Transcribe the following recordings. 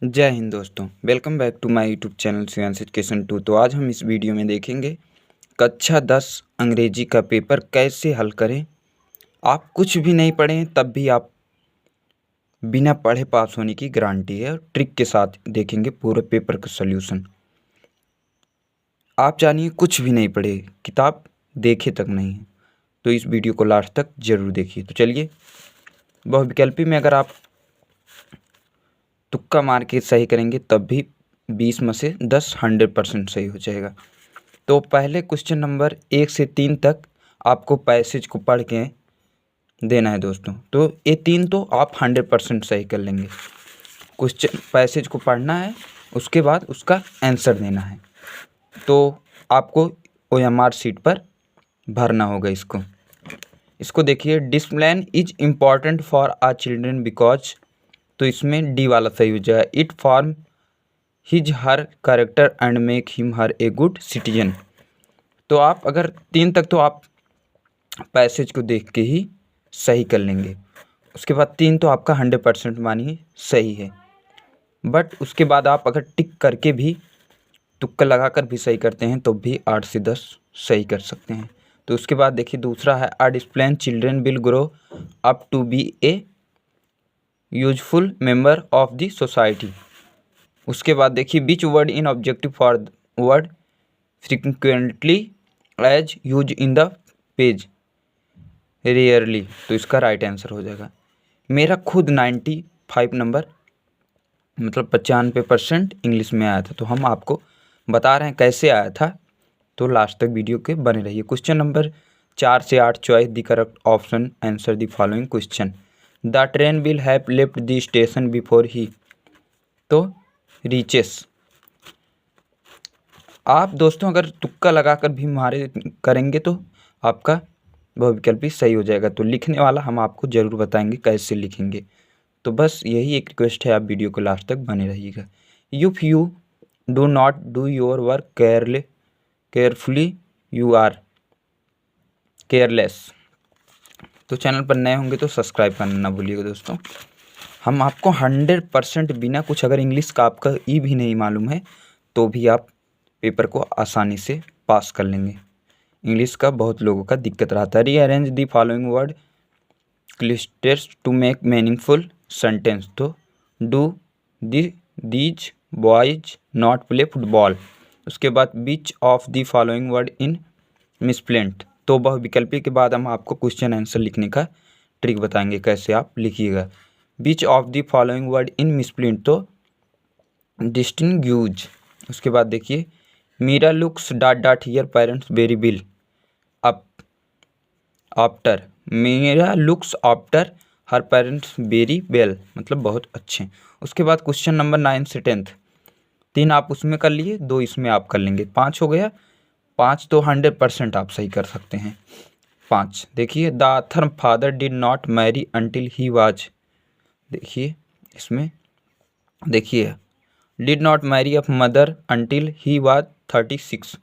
जय हिंद दोस्तों, welcome back to my YouTube channel Shreyansh education 2। तो आज हम इस वीडियो में देखेंगे कक्षा 10 अंग्रेजी का पेपर कैसे हल करें। आप कुछ भी नहीं पढ़ें तब भी आप बिना पढ़े पास होने की गारंटी है। और ट्रिक के साथ देखेंगे पूरे पेपर का सल्यूशन। आप जानिए कुछ भी नहीं पढ़े, किताब देखे तक नहीं है, तो इस वीडियो को लास्ट तक जरूर देखिए। तो चलिए, बहुविकल्पी में अगर आप तुक्का मार के सही करेंगे तब भी 20 में से 10 100% सही हो जाएगा। तो पहले क्वेश्चन नंबर 1 से 3 तक आपको पैसेज को पढ़ के देना है दोस्तों। तो ये 3 तो आप 100% सही कर लेंगे। क्वेश्चन पैसेज को पढ़ना है, उसके बाद उसका आंसर देना है। तो आपको OMR शीट पर भरना होगा इसको देखिए। Discipline is important for our children because, तो इसमें डी वाला सही हो जाएगा। It form his her character and make him her a good citizen. तो आप अगर 3 तक तो आप पैसेज को देख के ही सही कर लेंगे। उसके बाद 3 तो आपका 100% मानिए सही है। बट उसके बाद आप अगर टिक करके भी तुक्का लगाकर भी सही करते हैं तो भी 8 से 10 सही कर सकते हैं। तो उसके बाद देखिए दूसरा है a disciplined children will grow up to be a useful member of the society. उसके बाद देखिए which word in objective for word frequently as use in the page rarely, तो इसका राइट आंसर हो जाएगा। मेरा खुद 95 नंबर मतलब 95% इंग्लिश में आया था, तो हम आपको बता रहे हैं कैसे आया था। तो लास्ट तक वीडियो के बने रहिए। क्वेश्चन नंबर 4 से 8 choice the correct option, answer the following question. The train will have left the station before he, तो रीचेस। आप दोस्तों अगर तुक्का लगाकर भी मारे करेंगे तो आपका बहुविकल्पी सही हो जाएगा। तो लिखने वाला हम आपको ज़रूर बताएंगे कैसे लिखेंगे। तो बस यही एक रिक्वेस्ट है, आप वीडियो को लास्ट तक बने रहिएगा। If you do not do your work carefully you are careless. तो चैनल पर नए होंगे तो सब्सक्राइब करना ना भूलिएगा दोस्तों। हम आपको 100% बिना कुछ, अगर इंग्लिश का आपका ई भी नहीं मालूम है तो भी आप पेपर को आसानी से पास कर लेंगे। इंग्लिश का बहुत लोगों का दिक्कत रहता है। Rearrange the following word clusters to make meaningful sentence. तो do these boys not play football. उसके बाद which of the following word in misspelt. तो बहुविकल्पी के बाद हम आपको क्वेश्चन आंसर लिखने का ट्रिक बताएंगे कैसे आप लिखिएगा। Which of the following word in misspelt, तो डिस्टिंग्यूज। उसके बाद देखिए Meera looks dot dot here parents very well up after. Meera looks after her parents very well, मतलब बहुत अच्छे। उसके बाद क्वेश्चन नंबर 9 से 10, 3 आप उसमें कर लिए, 2 इसमें आप कर लेंगे, 5 हो गया। 5 तो 100% आप सही कर सकते हैं। 5 देखिए the author father did not marry until he was, देखिए इसमें देखिए did not marry a mother until he was 36,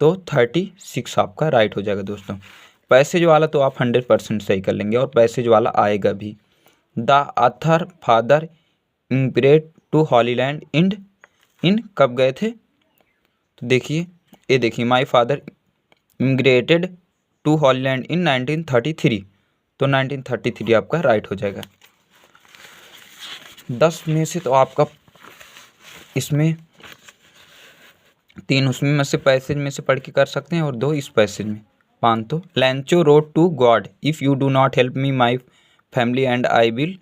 तो 36 आपका राइट हो जाएगा दोस्तों। पैसेज वाला तो आप 100% सही कर लेंगे और पैसेज वाला आएगा भी। The author father immigrate to Holland in कब गए थे, तो देखिए ये देखिए my father immigrated to Holland in 1933, तो 1933 आपका राइट हो जाएगा। 10 में से तो आपका इसमें 3 उसमें में से पैसेज में से पढ़ के कर सकते हैं और 2 इस पैसेज में। 5 तो Lencho wrote to God if you do not help me my family and I will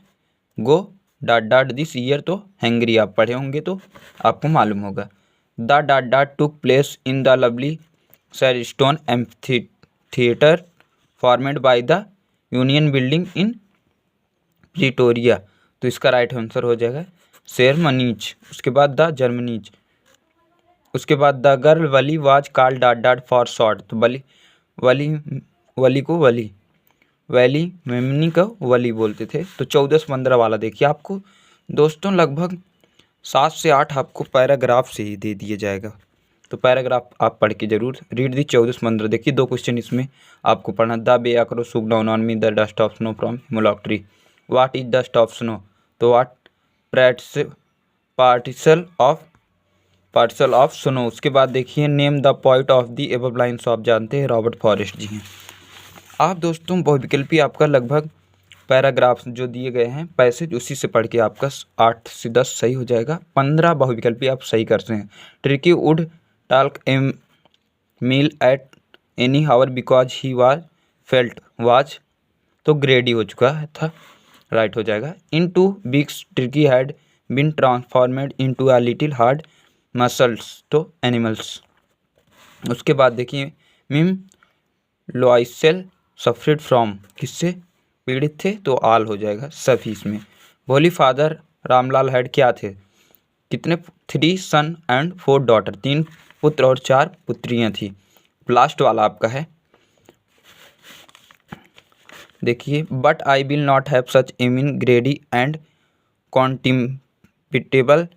go dot dot this year, तो हैंगरी आप पढ़े होंगे तो आपको मालूम होगा। The dot dot took place in the lovely sandstone theatre formed by the Union Building in Pretoria, तो इसका राइट आंसर हो जाएगा सेरमनीज। उसके बाद द जर्मनीज। उसके बाद the girl Wali was called dot dot for short, तो वली को वैली मेमनी को वली बोलते थे। तो 14 से 15 वाला देखिए आपको दोस्तों लगभग 7 से 8 आपको पैराग्राफ से ही दे दिया जाएगा। तो पैराग्राफ आप पढ़ के जरूर रीड दी 14 से 15। देखिए 2 क्वेश्चन इसमें आपको पढ़ना। The way a crow shook down on me the dust of snow from hemlock tree. What is dust of snow, तो वाट पार्टिसल ऑफ सुनो। उसके बाद देखिए name the poet of the above lines. आप जानते हैं रॉबर्ट फॉरेस्ट जी हैं। आप दोस्तों बहुविकल्पी आपका लगभग पैराग्राफ्स जो दिए गए हैं पैसेज उसी से पढ़ के आपका 8 से 10 सही हो जाएगा। 15 बहुविकल्पी आप सही करते हैं। Tricki would talk a meal at any hour because he was felt was, तो ग्रेडी हो चुका था, राइट हो जाएगा। In two weeks Tricki had been transformed into a little hard muscles, तो एनिमल्स। उसके बाद देखिए मिम लोइसेल सफरेड फ्रॉम, किससे पीड़ित थे, तो आल हो जाएगा सभी इसमें। होली फादर रामलाल हैड क्या थे, कितने 3 सन एंड 4 डॉटर, 3 पुत्र और 4 पुत्रियां थी। लास्ट वाला आपका है देखिए but I will not have such a mean greedy and contemptible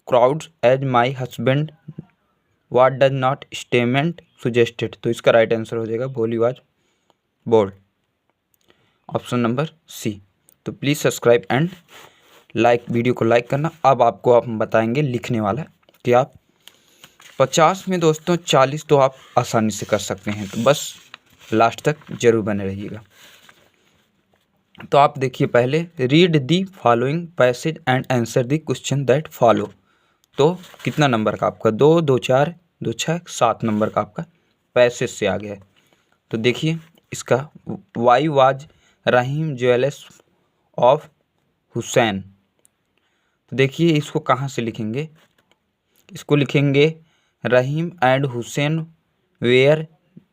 crowds as my husband what does not statement suggested, तो इसका राइट आंसर हो जाएगा Bholi was bold, option number C. तो please subscribe and like, video को like करना। अब आपको हम बताएंगे लिखने वाला कि आप 50 में दोस्तों 40 तो आप आसानी से कर सकते हैं, तो बस लास्ट तक जरूर बने रहिएगा। तो आप देखिए पहले read the following passage and answer the question that follow. तो कितना नंबर का आपका 2, 2, 4, 2, 6, 7 नंबर का आपका पैसेज से आ गया है। तो देखिए इसका why was Rahim jealous of Hussain, तो देखिए इसको कहाँ से लिखेंगे, इसको लिखेंगे रहीम एंड हुसैन वेयर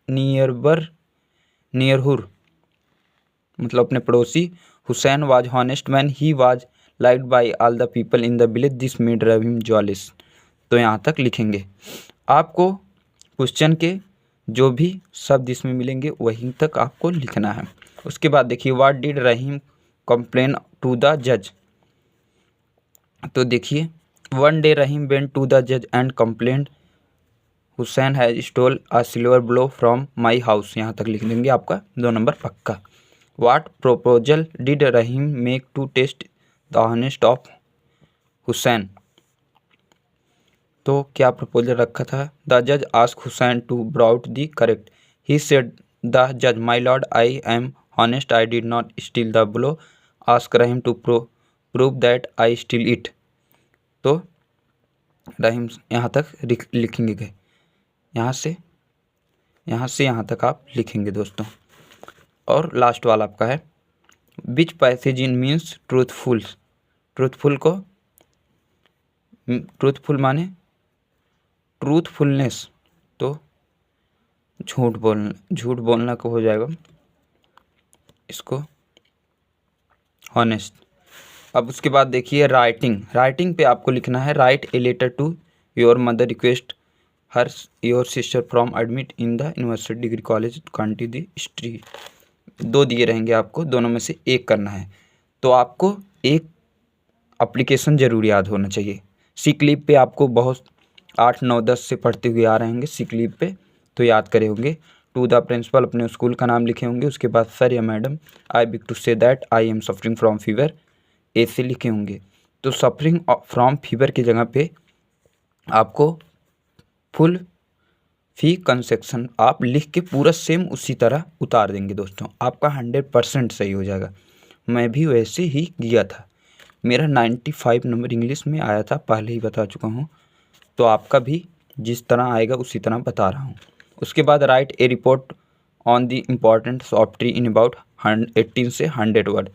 नियरहुर, मतलब अपने पड़ोसी। Hussain was honest man, he was liked by all the people in the village, this made रहीम जॉलिस, तो यहाँ तक लिखेंगे। आपको क्वेश्चन के जो भी शब्द इसमें मिलेंगे वहीं तक आपको लिखना है। उसके बाद देखिए what did Rahim complain to the जज, तो देखिए one day Rahim went to the जज and complaint Hussain has stall a silver blow from my house, यहाँ तक लिख देंगे आपका 2 नंबर पक्का। What proposal did Rahim make to test the honest of Hussain, तो क्या प्रपोजल रखा था। द जज ask Hussain to brought the correct, he said the जज my lord I am honest, I did not steal the blow, ask Rahim to prove that I steal it, तो रहीम यहाँ तक लिखेंगे गए, यहाँ से यहाँ तक आप लिखेंगे दोस्तों। और लास्ट वाला आपका है which passage in means truthful, truthful माने ट्रूथफुलनेस, तो झूठ बोलना को हो जाएगा इसको हॉनेस्ट। अब उसके बाद देखिए राइटिंग पे आपको लिखना है write a letter to your mother request her your sister from admit in the university degree college county the history, 2 दिए रहेंगे आपको, दोनों में से एक करना है। तो आपको एक एप्लीकेशन जरूर याद होना चाहिए। सिक लीव पे आपको बहुत 8, 9, 10 से पढ़ते हुए आ रहे होंगे सिक लीव पे, तो याद करे होंगे। टू द प्रिंसिपल अपने स्कूल का नाम लिखे होंगे। उसके बाद सर या madam I beg to say that I am suffering from fever, ऐसे लिखे होंगे। तो सफरिंग फ्रॉम फीवर की जगह पे आपको फुल फी कंसेक्शन आप लिख के पूरा सेम उसी तरह उतार देंगे दोस्तों, आपका 100% सही हो जाएगा। मैं भी वैसे ही किया था, मेरा 95 नंबर इंग्लिश में आया था, पहले ही बता चुका हूँ। तो आपका भी जिस तरह आएगा उसी तरह बता रहा हूँ। उसके बाद right A report on the importance of tree in about 18 से 100 वर्ड।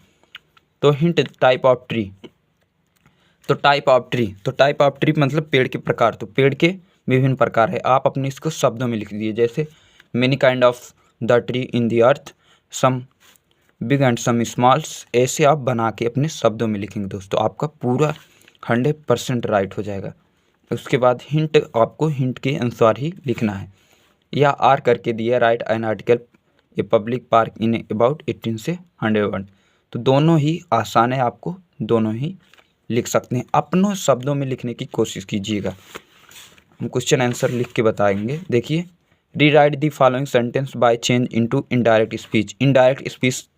तो हिंट टाइप ऑफ ट्री, तो टाइप ऑफ ट्री मतलब पेड़ के प्रकार, तो पेड़ के विभिन्न प्रकार है। आप अपने इसको शब्दों में लिख दीजिए, जैसे many kind of the tree in the earth, some big and some smalls, ऐसे आप बना के अपने शब्दों में लिखेंगे दोस्तों, आपका पूरा 100% राइट हो जाएगा। उसके बाद हिंट, आपको हिंट के अनुसार ही लिखना है। या आर करके दिया right an article a public park in about 18 से 100 वर्ड, तो दोनों ही आसान है, आपको दोनों ही लिख सकते हैं। अपनों शब्दों में लिखने की कोशिश कीजिएगा। हम क्वेश्चन आंसर लिख के बताएंगे। देखिए rewrite the following sentence by change into indirect speech. Indirect speech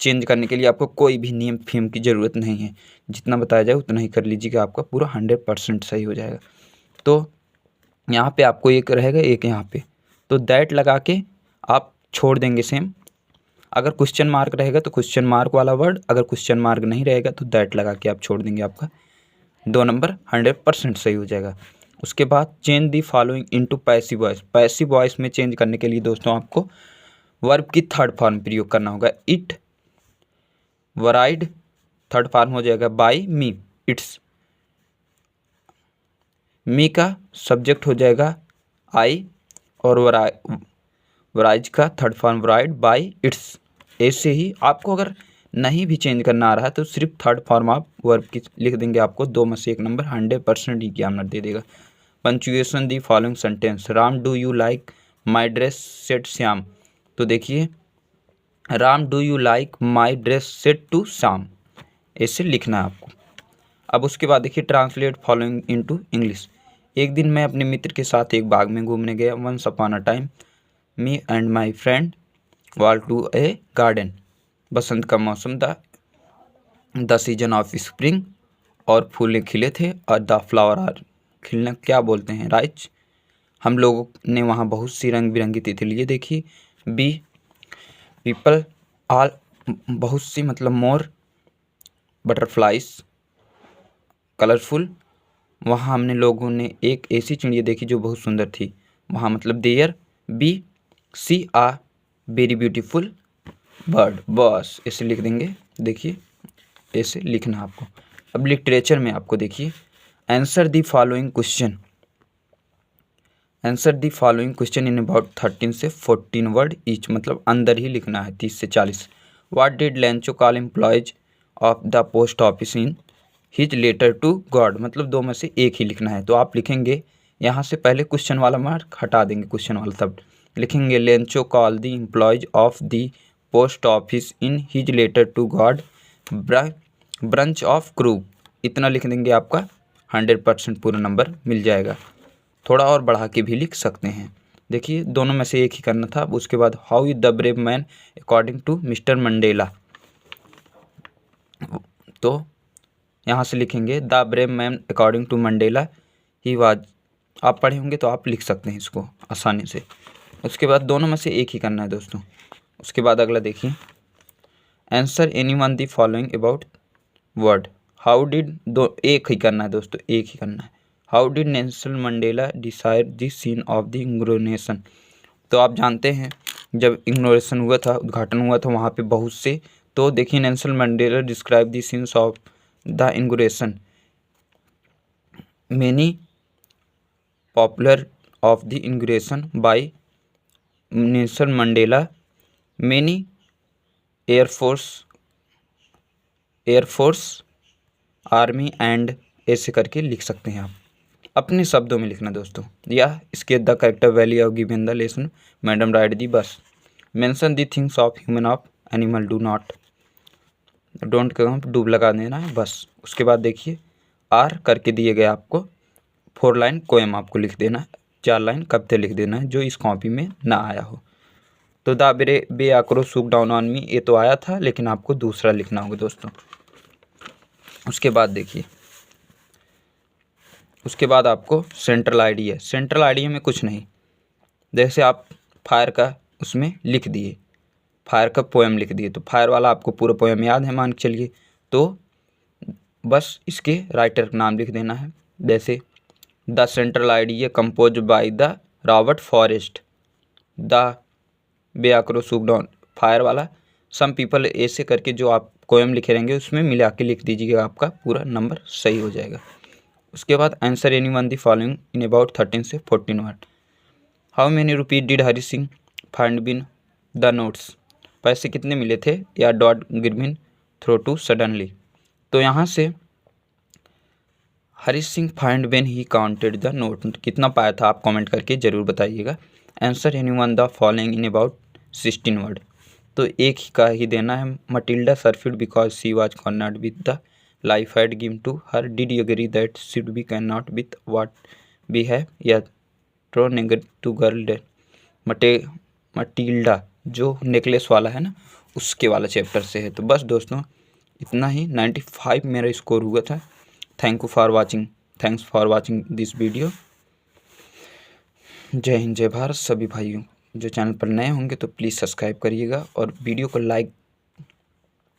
change करने के लिए आपको कोई भी नियम फेम की ज़रूरत नहीं है, जितना बताया जाए उतना ही कर लीजिएगा, आपका पूरा 100% सही हो जाएगा। तो यहाँ पे आपको एक रहेगा, एक यहाँ पे, तो दैट लगा के आप छोड़ देंगे सेम। अगर क्वेश्चन मार्क रहेगा तो क्वेश्चन मार्क वाला वर्ड, अगर क्वेश्चन मार्क नहीं रहेगा तो दैट लगा के आप छोड़ देंगे, आपका 2 नंबर 100% सही हो जाएगा। उसके बाद change the following into passive voice. Passive voice में चेंज करने के लिए दोस्तों आपको वर्ब की थर्ड फॉर्म प्रयोग करना होगा। इट वराइड, थर्ड फॉर्म हो जाएगा बाय मी, इट्स। मी का सब्जेक्ट हो जाएगा आई, और वराइज का थर्ड फॉर्म वराइड बाय इट्स। ऐसे ही आपको अगर नहीं भी चेंज करना आ रहा है तो सिर्फ थर्ड फॉर्म आप वर्ब की लिख देंगे, आपको 2 में से 1 नंबर 100% ही ज्ञान दे देगा। Punctuation the following sentence. Ram do you like my dress set Shyam. तो देखिए, Ram do you like my dress set to Shyam, ऐसे लिखना है आपको। अब उसके बाद देखिए, ट्रांसलेट फॉलोइंग इनटू इंग्लिश। एक दिन मैं अपने मित्र के साथ एक बाग में घूमने गया। Once upon a time me and my friend walk to a garden. बसंत का मौसम था, द सीजन ऑफ स्प्रिंग, और फूलें खिले थे, और द फ्लावर आर, खिलना क्या बोलते हैं, राइज। हम लोगों ने वहाँ बहुत सी रंग बिरंगी तितलियाँ देखी। बी पीपल आल, बहुत सी मतलब मोर, बटरफ्लाइज कलरफुल। वहाँ हमने लोगों ने एक ऐसी चिड़िया देखी जो बहुत सुंदर थी, वहाँ मतलब there. Be see a very beautiful bird. बस ऐसे लिख देंगे, देखिए ऐसे लिखना आपको। अब लिटरेचर में आपको देखिए, answer the following question. Answer the following question in about 13 से 14 वर्ड ईच, मतलब अंदर ही लिखना है 30 से 40। What did Lencho call employees of the post office in his letter to God, मतलब 2 में से 1 ही लिखना है। तो आप लिखेंगे यहाँ से पहले क्वेश्चन वाला मार्क हटा देंगे, क्वेश्चन वाला शब्द लिखेंगे। Lencho call the employees of the post office in his letter to God bunch of crooks, इतना लिख देंगे, आपका 100% पूरा नंबर मिल जाएगा। थोड़ा और बढ़ा के भी लिख सकते हैं। देखिए, दोनों में से एक ही करना था। अब उसके बाद, how is the brave man according to mister Mandela. तो यहाँ से लिखेंगे the brave man according to Mandela he was. आप पढ़े होंगे तो आप लिख सकते हैं इसको आसानी से। उसके बाद दोनों में से एक ही करना है दोस्तों। उसके बाद अगला देखिए, answer any one the following about word. How did, दो एक ही करना है दोस्तों, एक ही करना है। How did Nelson Mandela decide the scene of the inauguration. तो आप जानते हैं जब इनॉग्रेशन हुआ था, उद्घाटन हुआ था, वहाँ पे बहुत से, तो देखिए Nelson Mandela describe the scenes of the inauguration many popular of the inauguration bye Nelson Mandela many air force army and, ऐसे करके लिख सकते हैं आप, अपने शब्दों में लिखना दोस्तों। या इसके the character value of given the lesson madam write the बस। Mention the things of human of animal do not, don't डूब लगा देना है बस। उसके बाद देखिए, आर करके दिए गए आपको 4 लाइन पोएम आपको लिख देना है, 4 लाइन कविता लिख देना है जो इस कॉपी में ना आया हो। तो द बे आक्रोश सूक डाउन ऑन मी, ये तो आया था लेकिन आपको दूसरा लिखना होगा दोस्तों। उसके बाद देखिए, उसके बाद आपको सेंट्रल आइडिया। सेंट्रल आइडिया में कुछ नहीं, जैसे आप फायर का उसमें लिख दिए, फायर का पोएम लिख दिए, तो फायर वाला आपको पूरा पोएम याद है मान के चलिए, तो बस इसके राइटर का नाम लिख देना है। जैसे the central idea compose by the Robert Frost, the way a crow shook down fire वाला, सम पीपल, ऐसे करके जो आप पोएम लिखे रहेंगे उसमें मिला के लिख दीजिएगा, आपका पूरा नंबर सही हो जाएगा। उसके बाद answer any one the following in about 13 से 14 word. How many rupees did Hari Singh find when the notes, पैसे कितने मिले थे या डॉट गिरमिन थ्रो टू सडनली। तो यहाँ से Hari Singh find when he counted the note, कितना पाया था आप कमेंट करके ज़रूर बताइएगा। Answer any one the following in about 16 word, तो एक ही का ही देना है। Matilda suffered because she was cornered with the life had given to her, did you agree that should be can not with what be है, या true negate to girl date. Matilda जो नेकलेस वाला है ना, उसके वाला chapter से है। तो बस दोस्तों इतना ही, 95 मेरा स्कोर हुआ था। Thanks for watching this video. जय हिंद जय भारत सभी भाइयों। जो चैनल पर नए होंगे तो प्लीज़ सब्सक्राइब करिएगा और वीडियो को लाइक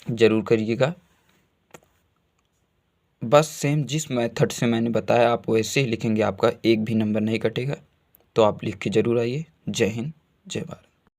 ज़रूर करिएगा। बस सेम जिस मेथड से मैंने बताया आप वैसे ही लिखेंगे, आपका एक भी नंबर नहीं कटेगा। तो आप लिख के ज़रूर आइए। जय हिंद जय भारत।